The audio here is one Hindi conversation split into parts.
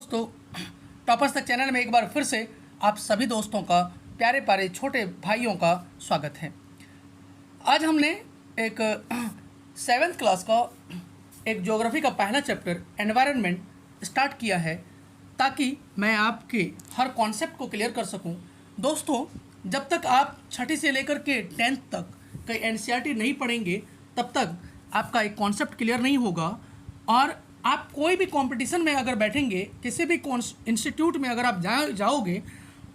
दोस्तों, टॉपर्स तक चैनल में एक बार फिर से आप सभी दोस्तों का, प्यारे प्यारे छोटे भाइयों का स्वागत है। आज हमने एक 7th क्लास का एक ज्योग्राफी का पहला चैप्टर एनवायरनमेंट स्टार्ट किया है, ताकि मैं आपके हर कॉन्सेप्ट को क्लियर कर सकूं। दोस्तों, जब तक आप छठी से लेकर के 10th तक कई एनसीईआरटी नहीं पढ़ेंगे, तब तक आपका एक कॉन्सेप्ट क्लियर नहीं होगा। और आप कोई भी कंपटीशन में अगर बैठेंगे, किसी भी इंस्टीट्यूट में अगर आप जाओगे,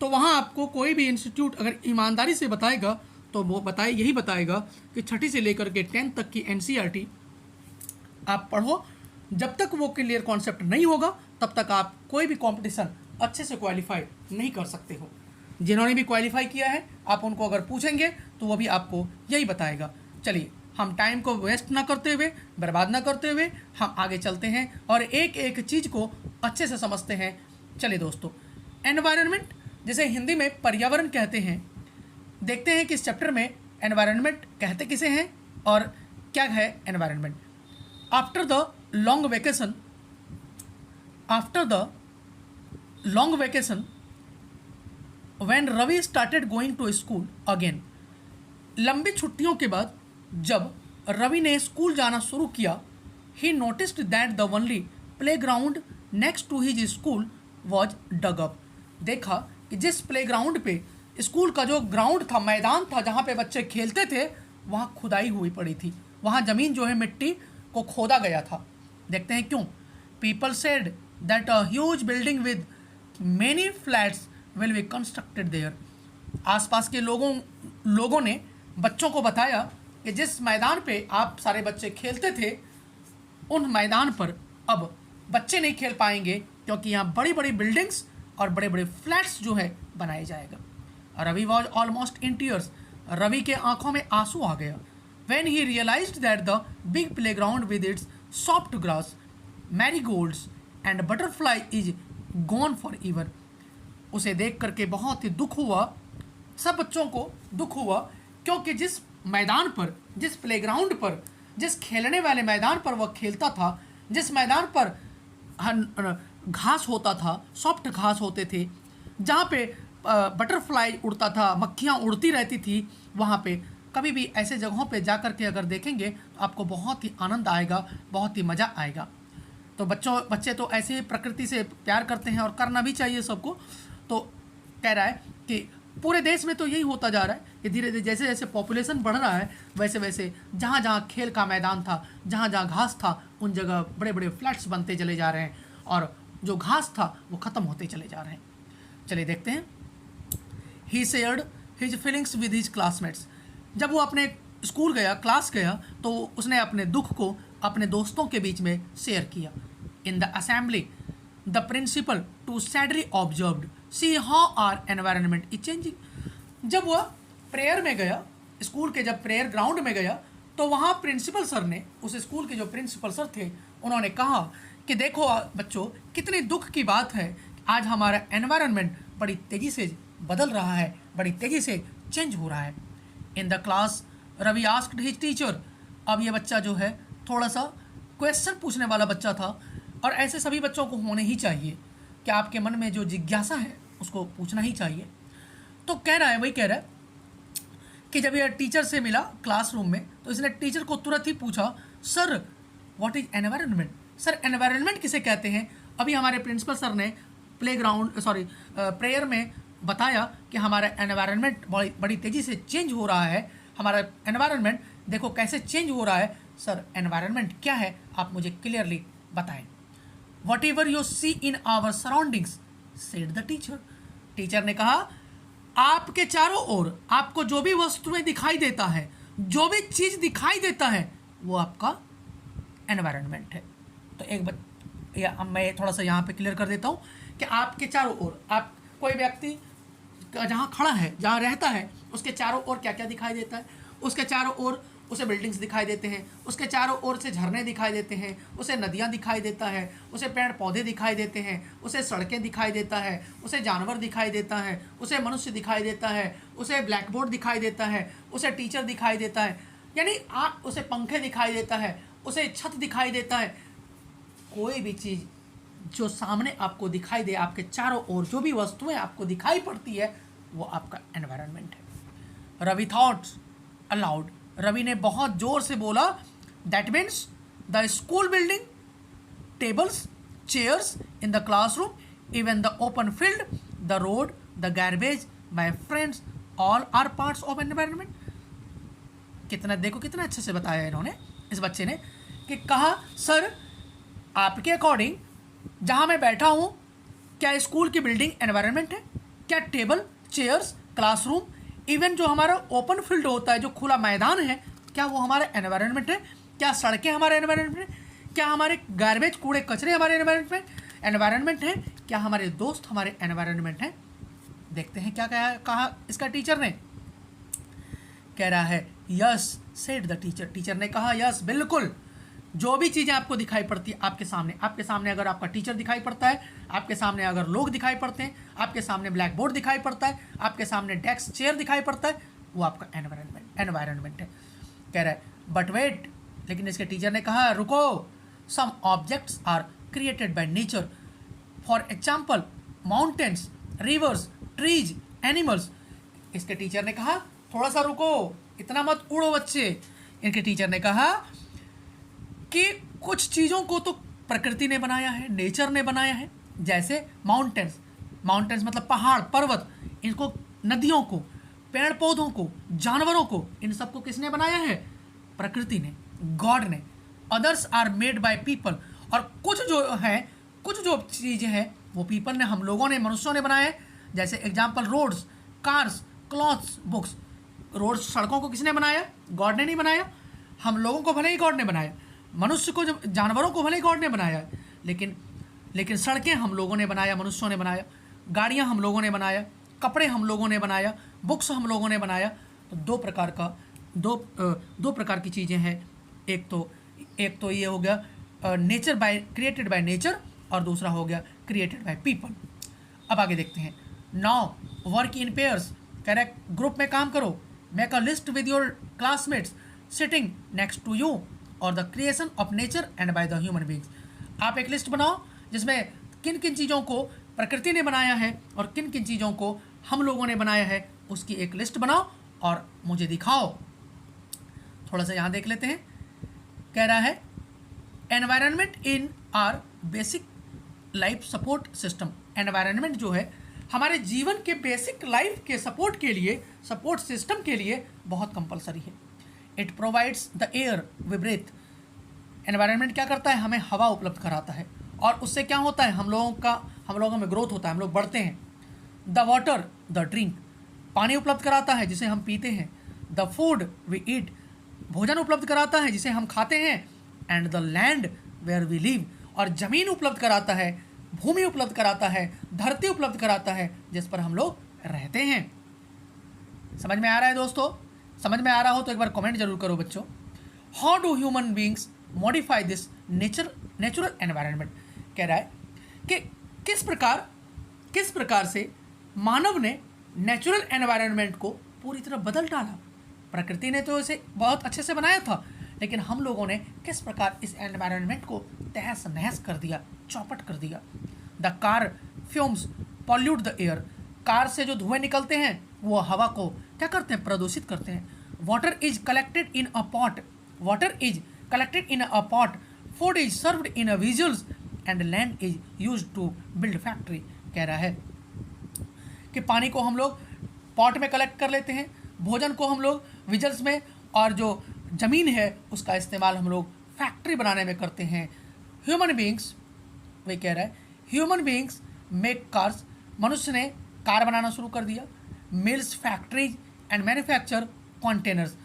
तो वहाँ आपको कोई भी इंस्टीट्यूट अगर ईमानदारी से बताएगा तो वो यही बताएगा कि छठी से लेकर के 10th तक की एनसीईआरटी आप पढ़ो। जब तक वो क्लियर कॉन्सेप्ट नहीं होगा, तब तक आप कोई भी कंपटीशन अच्छे से क्वालिफाई नहीं कर सकते हो। जिन्होंने भी क्वालिफाई किया है, आप उनको अगर पूछेंगे तो वो भी आपको यही बताएगा। चलिए, हम टाइम को वेस्ट ना करते हुए, बर्बाद ना करते हुए हम आगे चलते हैं और एक एक चीज़ को अच्छे से समझते हैं। चलिए दोस्तों, एनवायरनमेंट जिसे हिंदी में पर्यावरण कहते हैं, देखते हैं कि इस चैप्टर में एनवायरनमेंट कहते किसे हैं और क्या है environment. After the long vacation when Ravi started going to school again, लंबी छुट्टियों के बाद जब रवि ने स्कूल जाना शुरू किया, he noticed that the only playground next to his school was dug up. देखा कि जिस प्लेग्राउंड पे, स्कूल का जो ग्राउंड था, मैदान था जहाँ पे बच्चे खेलते थे, वहाँ खुदाई हुई पड़ी थी। वहाँ ज़मीन जो है मिट्टी को खोदा गया था। देखते हैं क्यों। People said that a huge building with many flats will be constructed there. आसपास के लोगों ने बच्चों को बताया कि जिस मैदान पे आप सारे बच्चे खेलते थे, उन मैदान पर अब बच्चे नहीं खेल पाएंगे, क्योंकि यहाँ बड़ी बड़ी बिल्डिंग्स और बड़े बड़े फ्लैट्स जो है बनाए जाएगा। Ravi was almost in tears. Ravi के आंखों में आंसू आ गया। When he realised that the big playground with its soft grass, marigolds and butterfly is gone for ever. उसे देख करके बहुत ही दुख हुआ, सब बच्चों को दुख हुआ, क्योंकि जिस मैदान पर, जिस प्लेग्राउंड पर, जिस खेलने वाले मैदान पर वह खेलता था, जिस मैदान पर घास होता था, सॉफ्ट घास होते थे, जहाँ पे बटरफ्लाई उड़ता था, मक्खियाँ उड़ती रहती थी, वहाँ पे कभी भी ऐसे जगहों पे जा कर के अगर देखेंगे तो आपको बहुत ही आनंद आएगा, बहुत ही मज़ा आएगा। तो बच्चे तो ऐसे ही प्रकृति से प्यार करते हैं और करना भी चाहिए सबको। तो कह रहा है कि पूरे देश में तो यही होता जा रहा है कि धीरे धीरे जैसे जैसे पॉपुलेशन बढ़ रहा है, वैसे वैसे जहाँ जहाँ खेल का मैदान था, जहाँ जहाँ घास था, उन जगह बड़े बड़े फ्लैट्स बनते चले जा रहे हैं और जो घास था वो ख़त्म होते चले जा रहे हैं। चलिए देखते हैं। He shared his feelings with his classmates. जब वो अपने स्कूल गया, क्लास गया, तो उसने अपने दुख को अपने दोस्तों के बीच में शेयर किया। In the assembly the principal too sadly observed see how are environment is changing. जब वह प्रेयर में गया, स्कूल के जब प्रेयर ग्राउंड में गया, तो वहाँ प्रिंसिपल सर ने, उस स्कूल के जो प्रिंसिपल सर थे, उन्होंने कहा कि देखो बच्चों, कितनी दुख की बात है, आज हमारा एनवायरनमेंट बड़ी तेज़ी से बदल रहा है, बड़ी तेज़ी से चेंज हो रहा है। In the class Ravi asked his teacher. अब ये बच्चा जो है थोड़ा सा क्वेश्चन पूछने वाला बच्चा था, और ऐसे सभी बच्चों को होने ही चाहिए कि आपके मन में जो जिज्ञासा है उसको पूछना ही चाहिए। तो वही कह रहा है कि जब यह टीचर से मिला क्लासरूम में, तो इसने टीचर को तुरंत ही पूछा, sir what is environment. Sir, environment किसे कहते हैं। अभी हमारे प्रिंसिपल सर ने प्रेयर में बताया कि हमारा एनवायरनमेंट बड़ी तेज़ी से चेंज हो रहा है। हमारा एनवायरनमेंट देखो कैसे चेंज हो रहा है। सर, एनवायरनमेंट क्या है, आप मुझे क्लियरली बताएं। Whatever you see in our surroundings said the teacher. Teacher ने कहा, आपके चारों ओर आपको जो भी वस्तुएं दिखाई देता है, जो भी चीज़ दिखाई देता है, वो आपका एनवायरनमेंट है। तो मैं थोड़ा सा यहाँ पे क्लियर कर देता हूँ कि आपके चारों ओर, आप कोई व्यक्ति जहाँ खड़ा है, जहाँ रहता है, उसके चारों ओर क्या क्या दिखाई देता है। उसके चारों ओर उसे बिल्डिंग्स दिखाई देते हैं, उसके चारों ओर से झरने दिखाई देते हैं, उसे नदियाँ दिखाई देता है, उसे पेड़ पौधे दिखाई देते हैं, उसे सड़कें दिखाई देता है, उसे जानवर दिखाई देता है, उसे मनुष्य दिखाई देता है, उसे ब्लैक बोर्ड दिखाई देता है, उसे टीचर दिखाई देता है, यानी उसे पंखे दिखाई देता है, उसे छत दिखाई देता है। कोई भी चीज़ जो सामने आपको दिखाई दे, आपके चारों ओर जो भी वस्तुएं आपको दिखाई पड़ती है वो आपका एनवायरनमेंट है। रवि थॉट्स अलाउड, रवि ने बहुत जोर से बोला, that means the school building, tables, chairs in the classroom, even the open field, the road, the garbage, my friends, all are parts of environment. कितना देखो, कितना अच्छे से बताया इन्होंने, इस बच्चे ने, कि कहा सर आपके अकॉर्डिंग जहाँ मैं बैठा हूँ क्या स्कूल की बिल्डिंग एनवायरनमेंट है? क्या टेबल, चेयर्स, क्लासरूम, इवन जो हमारा ओपन फील्ड होता है, जो खुला मैदान है, क्या वो हमारा एनवायरनमेंट है? क्या सड़कें हमारे एनवायरनमेंट है? क्या हमारे गार्बेज, कूड़े कचरे हमारे एनवायरनमेंट हैं? क्या हमारे दोस्त हमारे एनवायरनमेंट हैं? देखते हैं क्या कहा इसका टीचर ने। कह रहा है yes said the teacher, teacher ने कहा यस बिल्कुल, जो भी चीज़ें आपको दिखाई पड़ती है आपके सामने अगर आपका टीचर दिखाई पड़ता है, आपके सामने अगर लोग दिखाई पड़ते हैं, आपके सामने ब्लैक बोर्ड दिखाई पड़ता है, आपके सामने डेस्क चेयर दिखाई पड़ता है, वो आपका एनवायरनमेंट है। कह रहा है बट वेट, लेकिन इसके टीचर ने कहा रुको, some objects are created by nature, for example mountains, rivers, trees, animals. इसके टीचर ने कहा थोड़ा सा रुको, इतना मत उड़ो बच्चे। इनके टीचर ने कहा कि कुछ चीज़ों को तो प्रकृति ने बनाया है, नेचर ने बनाया है, जैसे माउंटेन्स मतलब पहाड़, पर्वत, इनको, नदियों को, पेड़ पौधों को, जानवरों को, इन सबको किसने बनाया है? प्रकृति ने, गॉड ने। Others are made by people, और कुछ जो चीज़ें हैं वो पीपल ने, हम लोगों ने, मनुष्यों ने बनाया है। जैसे example roads, cars, clothes, books. Roads, सड़कों को किसने बनाया? गॉड ने नहीं बनाया। हम लोगों को भले ही गॉड ने बनाया, मनुष्य को, जानवरों को भले ही गॉड ने बनाया, लेकिन सड़कें हम लोगों ने बनाया, मनुष्यों ने बनाया। गाड़ियाँ हम लोगों ने बनाया, कपड़े हम लोगों ने बनाया, बुक्स हम लोगों ने बनाया। तो दो प्रकार की चीज़ें हैं। एक तो ये हो गया nature by, created by nature, और दूसरा हो गया क्रिएटेड बाय पीपल। अब आगे देखते हैं। Now work in pairs, correct, group में काम करो। Make a list with your classmates sitting next to you, और the creation of nature and by the human beings. आप एक लिस्ट बनाओ जिसमें किन किन चीज़ों को प्रकृति ने बनाया है और किन किन चीज़ों को हम लोगों ने बनाया है, उसकी एक लिस्ट बनाओ और मुझे दिखाओ। थोड़ा सा यहाँ देख लेते हैं। कह रहा है environment in are basic life support system. Environment जो है हमारे जीवन के बेसिक लाइफ के सपोर्ट के लिए, सपोर्ट सिस्टम के लिए बहुत कंपलसरी है। It provides the air we breathe. Environment क्या करता है? हमें हवा उपलब्ध कराता है, और उससे क्या होता है? हम लोगों में ग्रोथ होता है, हम लोग बढ़ते हैं। द वाटर द ड्रिंक, पानी उपलब्ध कराता है जिसे हम पीते हैं। द फूड वी ईट, भोजन उपलब्ध कराता है जिसे हम खाते हैं। And the land where we live, और ज़मीन उपलब्ध कराता है, भूमि उपलब्ध कराता है, धरती उपलब्ध कराता है जिस पर हम लोग रहते हैं। समझ में आ रहा है दोस्तों? समझ में आ रहा हो तो एक बार कमेंट जरूर करो बच्चों। How do human beings modify this natural environment. कह रहा है कि किस प्रकार से मानव ने नेचुरल एनवायरनमेंट को पूरी तरह बदल डाला। प्रकृति ने तो इसे बहुत अच्छे से बनाया था, लेकिन हम लोगों ने किस प्रकार इस एनवायरनमेंट को तहस नहस कर दिया, चौपट कर दिया। The car fumes pollute the air, car से जो धुएं निकलते हैं वो हवा को क्या करते हैं? प्रदूषित करते हैं। Water is collected in a pot, food is served in a vessels, and land is used to build factory. कह रहा है कि पानी को हम लोग पॉट में कलेक्ट कर लेते हैं, भोजन को हम लोग विजुअल्स में, और जो ज़मीन है उसका इस्तेमाल हम लोग फैक्ट्री बनाने में करते हैं। ह्यूमन बींग्स, वे कह रहा है ह्यूमन बींग्स मेक कार्स, मनुष्य ने कार बनाना शुरू कर दिया। Mills, factories and manufacture containers.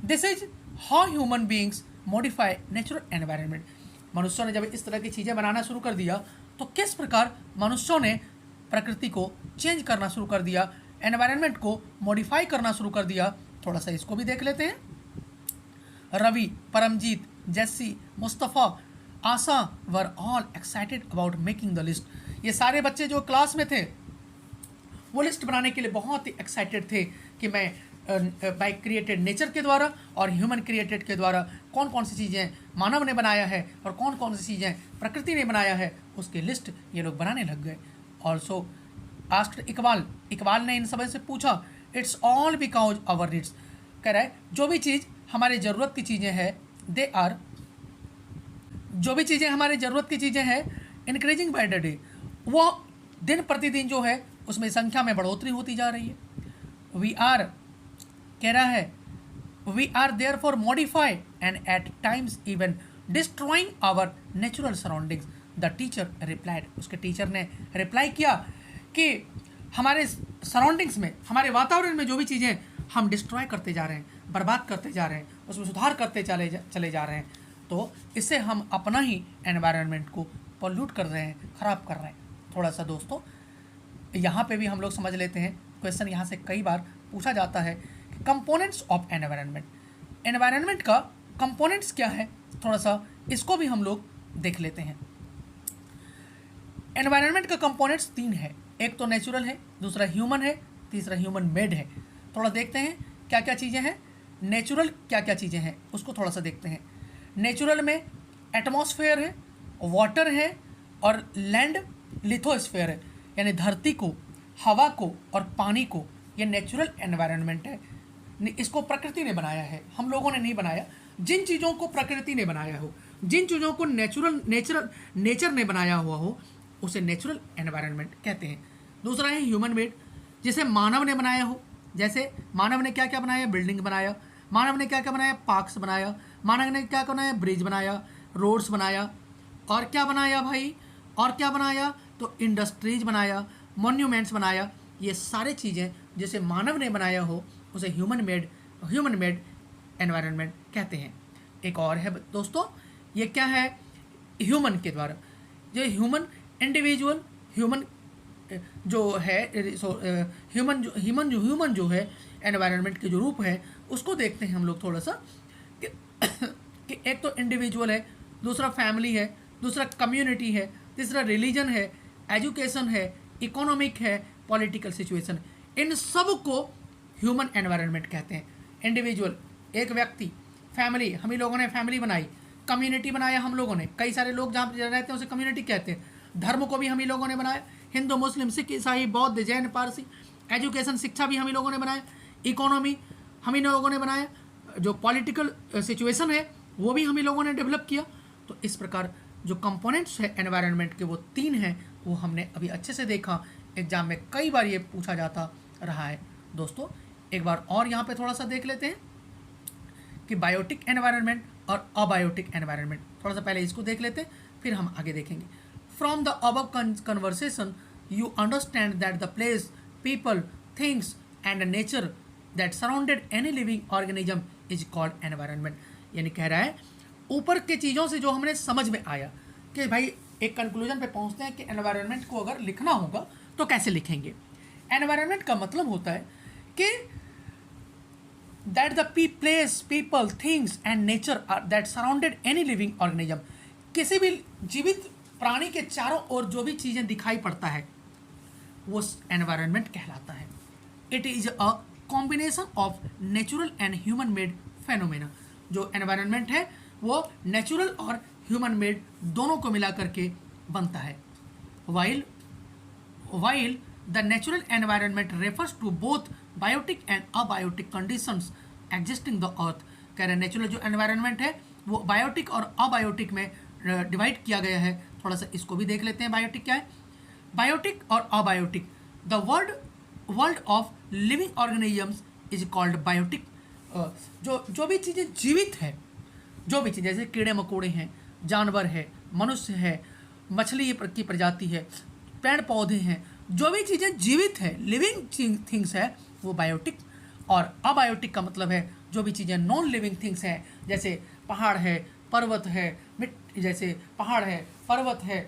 This is how human beings modify natural environment. मनुष्यों ने जब इस तरह की चीज़ें बनाना शुरू कर दिया तो किस प्रकार मनुष्यों ने प्रकृति को चेंज करना शुरू कर दिया, एनवायरनमेंट को मॉडिफाई करना शुरू कर दिया। थोड़ा सा इसको भी देख लेते हैं। Ravi, Paramjit, Jessie, Mustafa, Asha were all excited about making the list. ये सारे बच्चे जो क्लास में थे वो लिस्ट बनाने के लिए बहुत ही एक्साइटेड थे कि मैं बाय क्रिएटेड नेचर के द्वारा और ह्यूमन क्रिएटेड के द्वारा कौन कौन सी चीज़ें मानव ने बनाया है और कौन कौन सी चीज़ें प्रकृति ने बनाया है, उसकी लिस्ट ये लोग बनाने लग गए। ऑल्सो आस्क्ड इकबाल ने इन सब से पूछा, it's all because our needs. कह रहा है जो भी चीज़ हमारे ज़रूरत की चीज़ें हैं दे आर, जो भी चीज़ें हमारे ज़रूरत की चीज़ें हैं इंक्रीजिंग बाय द डे, वो दिन प्रतिदिन जो है उसमें संख्या में बढ़ोतरी होती जा रही है। वी आर, कह रहा है, we are there for modify and at times even destroying our natural surroundings. The teacher replied, उसके टीचर ने रिप्लाई किया कि हमारे सराउंडिंग्स में, हमारे वातावरण में जो भी चीज़ें हम डिस्ट्रॉय करते जा रहे हैं, बर्बाद करते जा रहे हैं, उसमें सुधार करते चले जा रहे हैं, तो इससे हम अपना ही एनवायरनमेंट को पॉल्यूट कर रहे हैं, ख़राब कर रहे हैं। थोड़ा सा दोस्तों यहाँ पे भी हम लोग समझ लेते हैं, क्वेश्चन यहाँ से कई बार पूछा जाता है कि कंपोनेंट्स ऑफ एनवायरनमेंट, एनवायरनमेंट का कंपोनेंट्स क्या है, थोड़ा सा इसको भी हम लोग देख लेते हैं। एनवायरनमेंट का कंपोनेंट्स 3 है, एक तो नेचुरल है, दूसरा ह्यूमन है, तीसरा ह्यूमन मेड है। थोड़ा देखते हैं क्या क्या चीज़ें हैं, नेचुरल क्या क्या चीज़ें हैं उसको थोड़ा सा देखते हैं। नेचुरल में एटमॉस्फेयर है, वाटर है और लैंड लिथोस्फेयर है, यानी धरती को, हवा को और पानी को, ये नेचुरल एनवायरनमेंट है। इसको प्रकृति ने बनाया है, हम लोगों ने नहीं बनाया। जिन चीज़ों को प्रकृति ने बनाया हो, जिन चीज़ों को नेचर ने बनाया हुआ हो, उसे नेचुरल एनवायरनमेंट कहते हैं। दूसरा है ह्यूमन मेड, जिसे मानव ने बनाया हो। जैसे मानव ने क्या क्या बनाया, बिल्डिंग बनाया, मानव ने क्या क्या बनाया, पार्क्स बनाया, मानव ने क्या क्या बनाया, ब्रिज बनाया, रोड्स बनाया, और क्या बनाया भाई, और क्या बनाया, तो इंडस्ट्रीज बनाया, मॉन्यूमेंट्स बनाया। ये सारे चीज़ें जिसे मानव ने बनाया हो उसे ह्यूमन मेड एनवायरनमेंट कहते हैं। एक और है दोस्तों, ये क्या है, ह्यूमन के द्वारा, ये ह्यूमन इंडिविजुअल, ह्यूमन जो है, ह्यूमन जो है एनवायरनमेंट के जो रूप है उसको देखते हैं हम लोग थोड़ा सा कि एक तो इंडिविजुअल है, दूसरा फैमिली है, दूसरा कम्युनिटी है, तीसरा रिलीजन है, एजुकेशन है, इकोनॉमिक है, पॉलिटिकल सिचुएशन। इन सब को ह्यूमन एनवायरनमेंट कहते हैं। इंडिविजुअल एक व्यक्ति, फैमिली हम ही लोगों ने फैमिली बनाई, कम्युनिटी बनाया हम लोगों ने, कई सारे लोग जहाँ रहते हैं उसे कम्युनिटी कहते हैं। धर्म को भी हम ही लोगों ने बनाया, हिंदू मुस्लिम सिख ईसाई बौद्ध जैन पारसी। एजुकेशन शिक्षा भी हम ही लोगों ने बनाया, इकोनॉमी हम ही लोगों ने बनाया, जो पॉलिटिकल सिचुएशन है वो भी हम ही लोगों ने डेवलप किया। तो इस प्रकार जो कंपोनेंट्स है एनवायरनमेंट के वो 3 हैं, वो हमने अभी अच्छे से देखा। एग्जाम में कई बार ये पूछा जाता रहा है। दोस्तों एक बार और यहाँ पे थोड़ा सा देख लेते हैं कि बायोटिक एनवायरनमेंट और अबायोटिक एनवायरनमेंट। थोड़ा सा पहले इसको देख लेते हैं, फिर हम आगे देखेंगे। From the above conversation you understand that the place, people, things and nature that surrounded any living organism is called environment. यानी कह रहा है ऊपर के चीज़ों से जो हमने समझ में आया कि भाई एक कंक्लूजन पे पहुंचते हैं कि एनवायरनमेंट को अगर लिखना होगा तो कैसे लिखेंगे। एनवायरनमेंट का मतलब होता है कि that the place, people, things and nature that surrounded any living organism, किसी भी जीवित प्राणी के चारों ओर जो भी चीज़ें दिखाई पड़ता है वो एनवायरनमेंट कहलाता है। It is a combination of natural and human made phenomena. जो एनवायरनमेंट है वो नेचुरल और ह्यूमन मेड दोनों को मिला करके बनता है। while the natural environment refers to both biotic and abiotic conditions existing the earth। कह रहे हैं नेचुरल जो एनवायरनमेंट है वो बायोटिक और अबायोटिक में डिवाइड किया गया है। थोड़ा सा इसको भी देख लेते हैं, बायोटिक क्या है। बायोटिक और abiotic, the world of living organisms is called biotic. जो भी चीज़ें जीवित है, जो भी चीज़ें जैसे कीड़े मकोड़े हैं, जानवर है, मनुष्य है, मछली की प्रजाति है, पेड़ पौधे हैं, जो भी चीज़ें जीवित है, लिविंग थिंग्स है, वो बायोटिक। और अबायोटिक का मतलब है जो भी चीज़ें नॉन लिविंग थिंग्स हैं, जैसे पहाड़ है, पर्वत है, जैसे पहाड़ है, पर्वत है,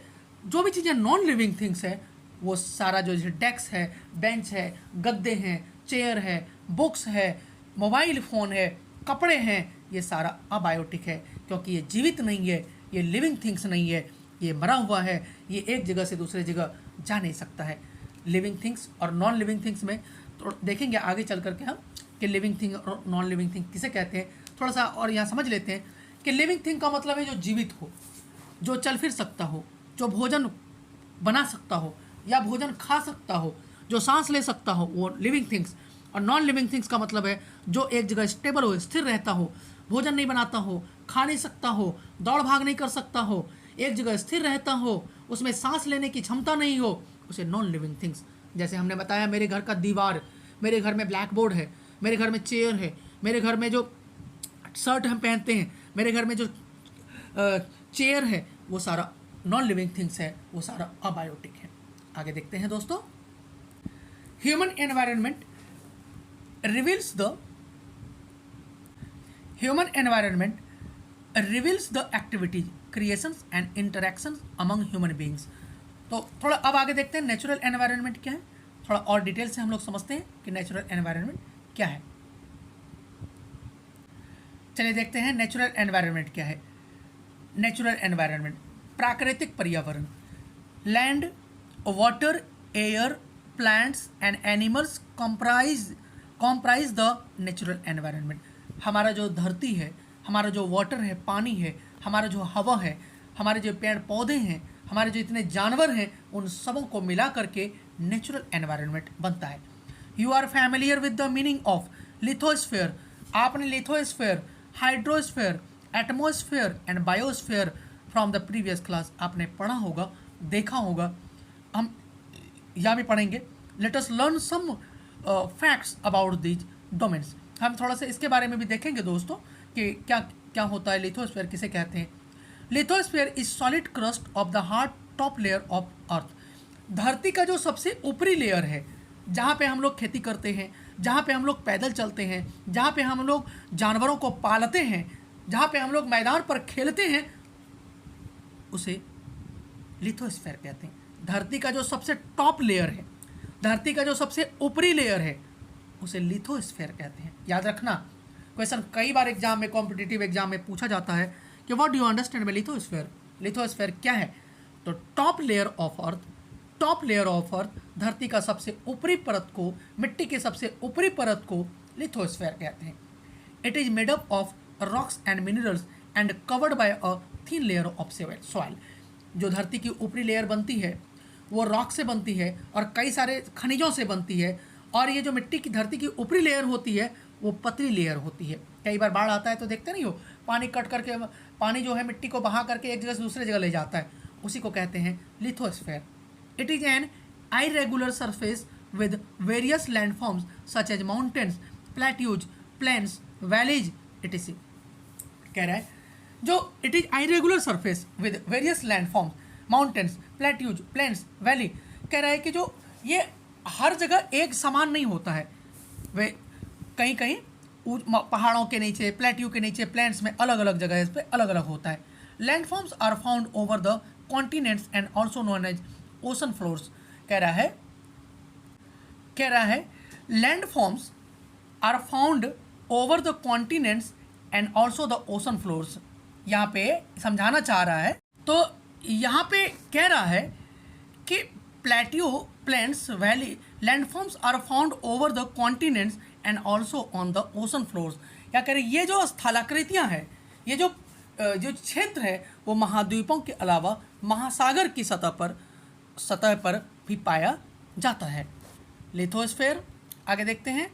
जो भी चीज़ें नॉन लिविंग थिंग्स है वो सारा जो डेस्क है, बेंच है, गद्दे हैं, चेयर है, बुक्स है, मोबाइल फ़ोन है, कपड़े हैं, ये सारा अबायोटिक है क्योंकि ये जीवित नहीं है, ये लिविंग थिंग्स नहीं है, ये मरा हुआ है, ये एक जगह से दूसरी जगह जा नहीं सकता है। लिविंग थिंग्स और नॉन लिविंग थिंग्स में तो देखेंगे आगे चल करके हम कि लिविंग थिंग और नॉन लिविंग थिंग किसे कहते हैं। थोड़ा सा और यहाँ समझ लेते हैं कि लिविंग थिंग का मतलब है जो जीवित हो, जो चल फिर सकता हो, जो भोजन बना सकता हो या भोजन खा सकता हो, जो सांस ले सकता हो, वो लिविंग थिंग्स। और नॉन लिविंग थिंग्स का मतलब है जो एक जगह स्टेबल हो, स्थिर रहता हो, भोजन नहीं बनाता हो, खा नहीं सकता हो, दौड़ भाग नहीं कर सकता हो, एक जगह स्थिर रहता हो, उसमें सांस लेने की क्षमता नहीं हो, उसे नॉन लिविंग थिंग्स। जैसे हमने बताया, मेरे घर का दीवार, मेरे घर में ब्लैक बोर्ड है, मेरे घर में चेयर है, मेरे घर में जो शर्ट हम पहनते हैं, मेरे घर में जो चेयर है, वो सारा नॉन लिविंग थिंग्स है, वो सारा अबायोटिक है। आगे देखते हैं दोस्तों, human environment reveals the activities, creations and interactions among human beings. तो थोड़ा अब आगे देखते हैं नेचुरल एनवायरनमेंट क्या है, थोड़ा और डिटेल से हम लोग समझते हैं कि नेचुरल एनवायरनमेंट क्या है। चलिए देखते हैं नेचुरल एनवायरनमेंट क्या है। नेचुरल एनवायरनमेंट प्राकृतिक पर्यावरण, land, water, air, plants and animals comprise the natural environment. हमारा जो धरती है, हमारा जो वाटर है, पानी है, हमारा जो हवा है, हमारे जो पेड़ पौधे हैं, हमारे जो इतने जानवर हैं, उन सबों को मिला करके नेचुरल एनवायरनमेंट बनता है। You are familiar with the meaning of lithosphere. आपने lithosphere, hydrosphere, atmosphere and biosphere from the previous class आपने पढ़ा होगा, देखा होगा, हम यहाँ भी पढ़ेंगे। Let us learn some facts about these domains. हम थोड़ा सा इसके बारे में भी देखेंगे दोस्तों कि क्या क्या होता है, लिथोस्फेयर किसे कहते हैं। Lithosphere is solid crust of the hard top layer of earth. धरती का जो सबसे ऊपरी लेयर है, जहाँ पे हम लोग खेती करते हैं, जहाँ पे हम लोग पैदल चलते हैं, जहाँ पे हम लोग जानवरों को पालते हैं, जहाँ पे हम लोग मैदान पर खेलते हैं, उसे लिथोस्फेयर कहते हैं। धरती का जो सबसे टॉप लेयर है, धरती का जो सबसे ऊपरी लेयर है, उसे लिथोस्फेयर कहते हैं। याद रखना, क्वेश्चन कई बार एग्जाम में, कॉम्पिटिटिव एग्जाम में पूछा जाता है कि what do you understand by lithosphere. Lithosphere क्या है? तो top layer of earth, top layer of earth, धरती का सबसे ऊपरी परत को, मिट्टी के सबसे ऊपरी परत को लिथोस्फेयर कहते हैं। It is made up of rocks and minerals and covered by a thin layer of soil. जो धरती की ऊपरी लेयर बनती है वो रॉक से बनती है और कई सारे खनिजों से बनती है, और ये जो मिट्टी की धरती की ऊपरी लेयर होती है वो पतली लेयर होती है। कई बार बाढ़ आता है तो देखते नहीं हो, पानी कट करके, पानी जो है मिट्टी को बहा करके एक जगह से दूसरे जगह ले जाता है, उसी को कहते हैं lithosphere. It is an irregular surface with various landforms such as mountains, plateaus, plains, valleys, etc. कह रहा है जो it is irregular surface with various landforms, mountains, plateaus, plains, valley, कह रहा है कि जो ये हर जगह एक समान नहीं होता है, वे कहीं कहीं पहाड़ों के नीचे, प्लेट्यू के नीचे, प्लेन्स में अलग अलग जगह इस पर अलग अलग होता है। Landforms are found over the continents and also known as ocean floors. कह रहा है landforms are found over the continents and also the ocean floors. यहाँ पे समझाना चाह रहा है, तो यहाँ पे कह रहा है कि plateau, plains, valley, landforms are found over the continents and also on the ocean floors. क्या कह रहे, ये जो स्थलाकृतियाँ हैं, ये जो क्षेत्र है, वो महाद्वीपों के अलावा महासागर की सतह पर भी पाया जाता है। लिथोस्फेयर, आगे देखते हैं।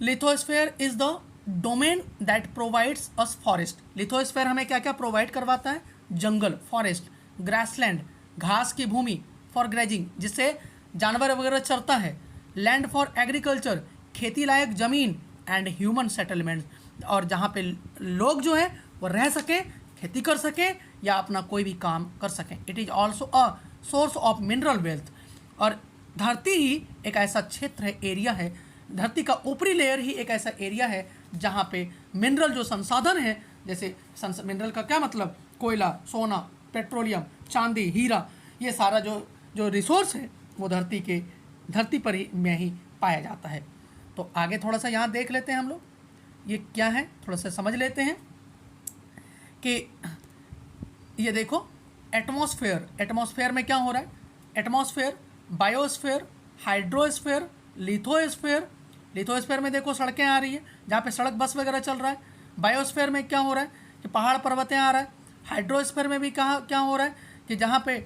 Lithosphere is the domain that provides us forest. Lithosphere हमें क्या क्या प्रोवाइड करवाता है? जंगल, फॉरेस्ट, ग्रासलैंड, घास की भूमि, फॉर ग्रेजिंग, जिससे जानवर वगैरह चरता है, लैंड फॉर एग्रीकल्चर, खेती लायक जमीन, एंड ह्यूमन सेटलमेंट, और जहाँ पे लोग जो है वो रह सकें, खेती कर सकें या अपना कोई भी काम कर सकें। It is also a source of mineral wealth. और धरती ही एक ऐसा क्षेत्र है, एरिया है, धरती का ऊपरी लेयर ही एक ऐसा एरिया है जहाँ पे मिनरल जो संसाधन है, जैसे मिनरल का क्या मतलब, कोयला, सोना, पेट्रोलियम, चांदी, हीरा, ये सारा जो रिसोर्स है वो धरती पर ही में ही पाया जाता है। तो आगे थोड़ा सा यहाँ देख लेते हैं हम लोग, ये क्या है थोड़ा सा समझ लेते हैं कि ये देखो एटमॉस्फेयर, एटमॉस्फेयर में क्या हो रहा है? Atmosphere, biosphere, hydrosphere, lithosphere. Lithosphere में देखो सड़कें आ रही है, जहाँ पे सड़क बस वगैरह चल रहा है। बायोस्फेयर में क्या हो रहा है? कि पहाड़ पर्वतें आ रहा है। हाइड्रोस्फीयर में भी कहाँ क्या हो रहा है कि जहाँ पे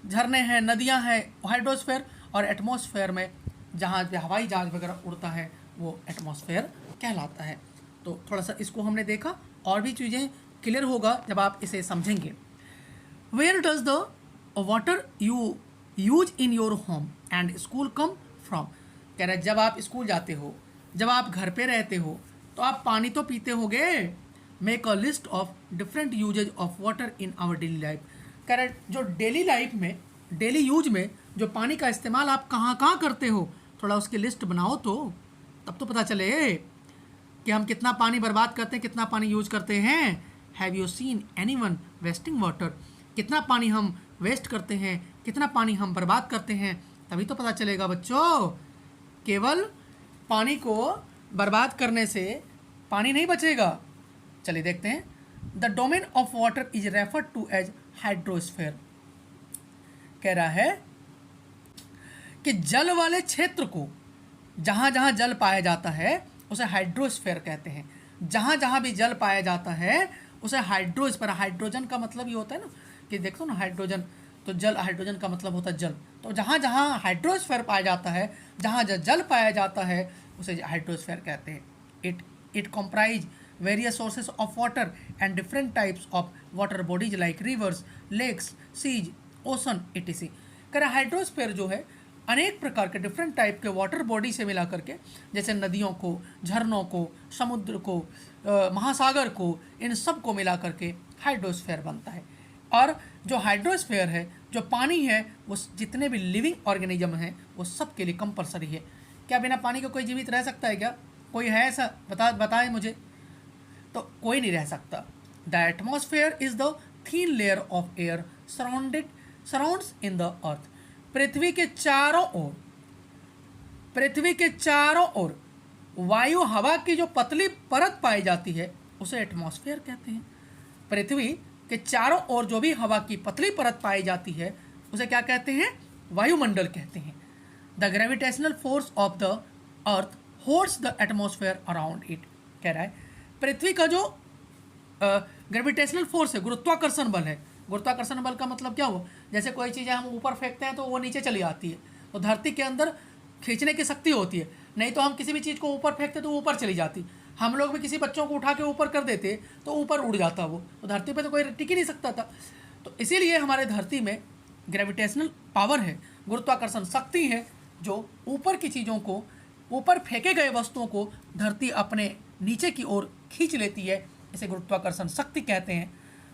झरने हैं, नदियाँ हैं, हाइड्रोस्फीयर, और एटमॉस्फेयर में जहाँ पे हवाई जहाज वगैरह उड़ता है वो एटमॉस्फेयर कहलाता है। तो थोड़ा सा इसको हमने देखा, और भी चीज़ें क्लियर होगा जब आप इसे समझेंगे। Where does the water you use in your home and school come from. कह रहे जब आप स्कूल जाते हो, जब आप घर पे रहते हो, तो आप पानी तो पीते होगे। Make a list of different usages of water in our daily life. कह रहे जो डेली लाइफ में, डेली यूज में जो पानी का इस्तेमाल आप कहाँ कहाँ करते हो, थोड़ा उसकी लिस्ट बनाओ, तो तब तो पता चले कि हम कितना पानी बर्बाद करते हैं, कितना पानी यूज करते हैं। Have you seen anyone wasting water. कितना पानी हम वेस्ट करते हैं, कितना पानी हम बर्बाद करते हैं, तभी तो पता चलेगा बच्चों। केवल पानी को बर्बाद करने से पानी नहीं बचेगा। चलिए देखते हैं। The domain of water is referred to as hydrosphere. कह रहा है कि जल वाले क्षेत्र को, जहाँ जहाँ जल पाया जाता है उसे हाइड्रोस्फीयर कहते हैं। जहाँ जहाँ भी जल पाया जाता है उसे हाइड्रोस्फीयर। हाइड्रोजन का मतलब ये होता है ना कि देखो ना, हाइड्रोजन तो जल, हाइड्रोजन का मतलब होता है जल। तो जहाँ जहाँ हाइड्रोस्फीयर पाया जाता है, जहाँ जहाँ जल पाया जाता है उसे हाइड्रोस्फीयर कहते हैं। It comprise various sources of water and different types of water bodies like rivers, lakes, seas, ocean etc। कह रहा हाइड्रोस्फीयर जो है अनेक प्रकार के डिफरेंट टाइप के वाटर बॉडी से मिला करके, जैसे नदियों को, झरनों को, समुद्र को, महासागर को, इन सब को मिला करके हाइड्रोस्फीयर बनता है। और जो हाइड्रोस्फीयर है, जो पानी है, वो जितने भी लिविंग ऑर्गेनिज्म हैं वो सब के लिए कंपलसरी है। क्या बिना पानी के कोई जीवित रह सकता है क्या? कोई है ऐसा? बताए मुझे। तो कोई नहीं रह सकता। The atmosphere is the thin layer of air surrounds in the earth. पृथ्वी के चारों ओर वायु हवा की जो पतली परत पाई जाती है उसे एटमॉस्फेयर कहते हैं। पृथ्वी के चारों ओर जो भी हवा की पतली परत पाई जाती है उसे क्या कहते हैं? वायुमंडल कहते हैं। The gravitational force of the earth holds the atmosphere around it. कह रहा है पृथ्वी का जो ग्रेविटेशनल फोर्स है, गुरुत्वाकर्षण बल है। गुरुत्वाकर्षण बल का मतलब क्या हुआ? जैसे कोई चीज़ें हम ऊपर फेंकते हैं तो वो नीचे चली आती है, तो धरती के अंदर खींचने की शक्ति होती है। नहीं तो हम किसी भी चीज़ को ऊपर फेंकते तो ऊपर चली जाती। हम लोग भी किसी बच्चों को उठा के ऊपर कर देते तो ऊपर उड़ जाता वो, तो धरती पे तो कोई टिक ही नहीं सकता था। तो इसीलिए हमारे धरती में ग्रेविटेशनल पावर है, गुरुत्वाकर्षण शक्ति है, जो ऊपर की चीज़ों को, ऊपर फेंके गए वस्तुओं को धरती अपने नीचे की ओर खींच लेती है। इसे गुरुत्वाकर्षण शक्ति कहते हैं।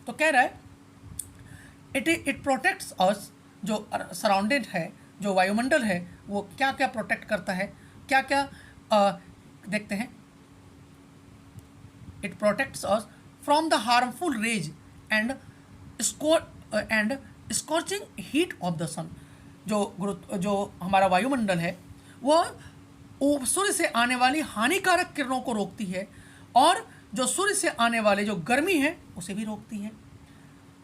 तो कह रहा है इट प्रोटेक्ट्स अस। जो सराउंडेड है, जो वायुमंडल है, वो क्या क्या प्रोटेक्ट करता है, क्या क्या देखते हैं। It protects us from the harmful rays and scorching heat of the sun. जो हमारा वायुमंडल है वो सूर्य से आने वाली हानिकारक किरणों को रोकती है, और जो सूर्य से आने वाले जो गर्मी है उसे भी रोकती है।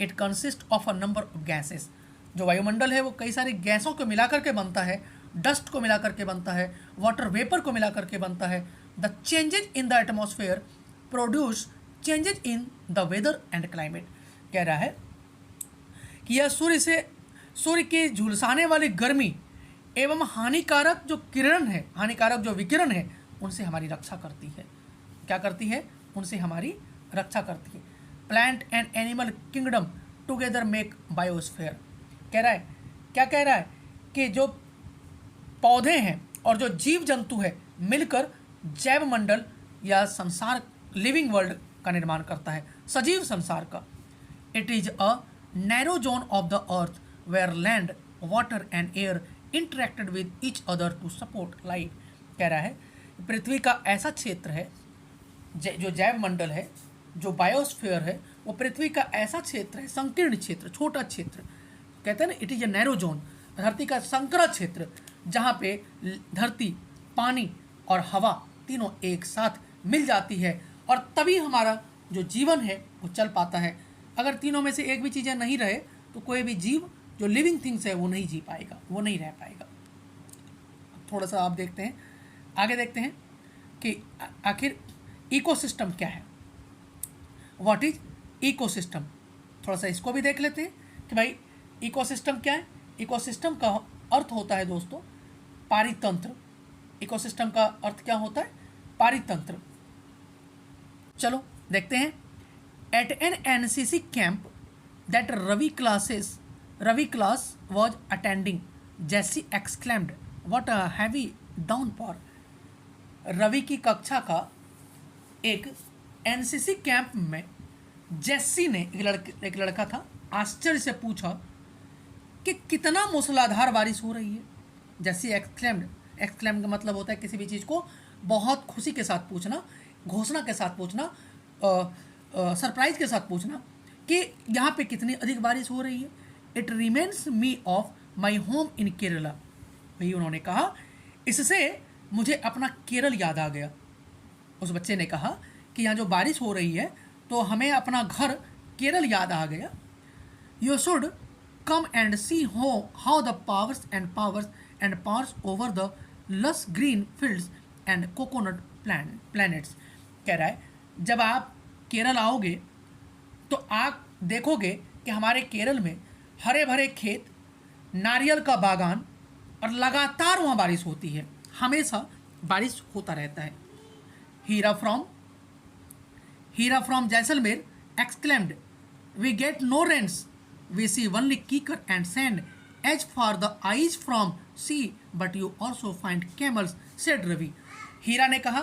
It consist of a number of gases. जो वायुमंडल है वो कई सारी गैसों को मिलाकर के बनता है, डस्ट को मिलाकर के बनता है, वाटर वेपर को मिलाकर के बनता है। The changes in the atmosphere produce changes in the weather and climate. कह रहा है कि यह सूर्य के झुलसाने वाली गर्मी एवं हानिकारक जो किरण है, हानिकारक जो विकिरण है, उनसे हमारी रक्षा करती है। क्या करती है? उनसे हमारी रक्षा करती है। Plant and animal kingdom together make biosphere. कह रहा है, क्या कह रहा है कि जो पौधे हैं और जो जीव जंतु है मिलकर जैव मंडल या संसार, लिविंग वर्ल्ड का निर्माण करता है, सजीव संसार का। It is a narrow zone of the earth where land, water and air interacted with each other to support life. कह रहा है पृथ्वी का ऐसा क्षेत्र है, जो जैव मंडल है, जो बायोस्फीयर है, वो पृथ्वी का ऐसा क्षेत्र है, संकीर्ण क्षेत्र, छोटा क्षेत्र। कहते हैं ना, it is a narrow zone, धरती का संकरा क्षेत्र, जहाँ पे धरती, पानी और हवा तीनों एक साथ मिल जाती है, और तभी हमारा जो जीवन है वो चल पाता है। अगर तीनों में से एक भी चीज़ें नहीं रहे तो कोई भी जीव जो लिविंग थिंग्स है वो नहीं जी पाएगा, वो नहीं रह पाएगा। थोड़ा सा आप देखते हैं, आगे देखते हैं कि आखिर इकोसिस्टम क्या है। What is ecosystem. थोड़ा सा इसको भी देख लेते हैं कि भाई इकोसिस्टम क्या है। इकोसिस्टम का अर्थ होता है दोस्तों पारितंत्र। इकोसिस्टम का अर्थ क्या होता है? पारितंत्र। चलो देखते हैं। At an NCC camp that Ravi class was attending, Jessie exclaimed, what a heavy downpour. Ravi की कक्षा का एक एनसीसी कैंप में जेसी ने, एक लड़का था, आश्चर्य से पूछा कि कितना मूसलाधार बारिश हो रही है। जेसी एक्सक्लेम्ड, एक्सक्लेम्ड का मतलब होता है किसी भी चीज़ को बहुत खुशी के साथ पूछना, घोषणा के साथ पूछना, सरप्राइज के साथ पूछना कि यहाँ पे कितनी अधिक बारिश हो रही है। It remains me of my home in Kerala. भाई उन्होंने कहा इससे मुझे अपना केरल याद आ गया। उस बच्चे ने कहा कि यहाँ जो बारिश हो रही है तो हमें अपना घर केरल याद आ गया। You should come and see how the pours and pours over the lush green fields and coconut planets. कह रहा है जब आप केरल आओगे तो आप देखोगे कि हमारे केरल में हरे भरे खेत, नारियल का बागान और लगातार वहाँ बारिश होती है, हमेशा बारिश होता रहता है। Heera from Jaisalmer exclaimed, we get no rains, we see only kikar and sand as far the eyes from see, but you also find camels, said Ravi. Heera ने कहा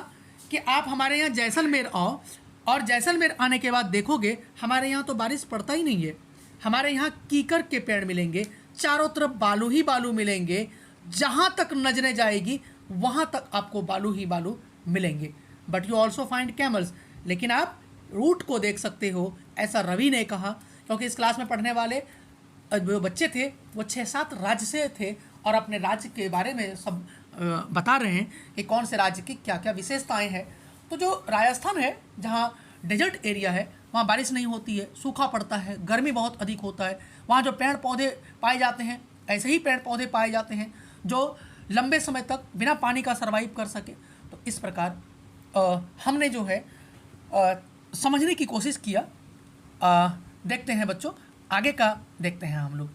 कि आप हमारे यहाँ जैसलमेर आओ और जैसलमेर आने के बाद देखोगे हमारे यहाँ तो बारिश पड़ता ही नहीं है। हमारे यहाँ कीकर के पेड़ मिलेंगे, चारों तरफ बालू ही बालू मिलेंगे, जहाँ तक नजरें जाएगी वहाँ तक आपको बालू ही बालू मिलेंगे। But you also find camels, लेकिन आप ऊंट को देख सकते हो, ऐसा रवि ने कहा। क्योंकि इस क्लास में पढ़ने वाले जो बच्चे थे वो 6-7 राज्य से थे और अपने राज्य के बारे में सब बता रहे हैं कि कौन से राज्य की क्या क्या विशेषताएं हैं। तो जो राजस्थान है जहाँ डेजर्ट एरिया है वहाँ बारिश नहीं होती है, सूखा पड़ता है, गर्मी बहुत अधिक होता है। वहाँ जो पेड़ पौधे पाए जाते हैं ऐसे ही पेड़ पौधे पाए जाते हैं जो लंबे समय तक बिना पानी का सर्वाइव कर सके। तो इस प्रकार हमने जो है समझने की कोशिश किया। देखते हैं बच्चों आगे का देखते हैं हम लोग।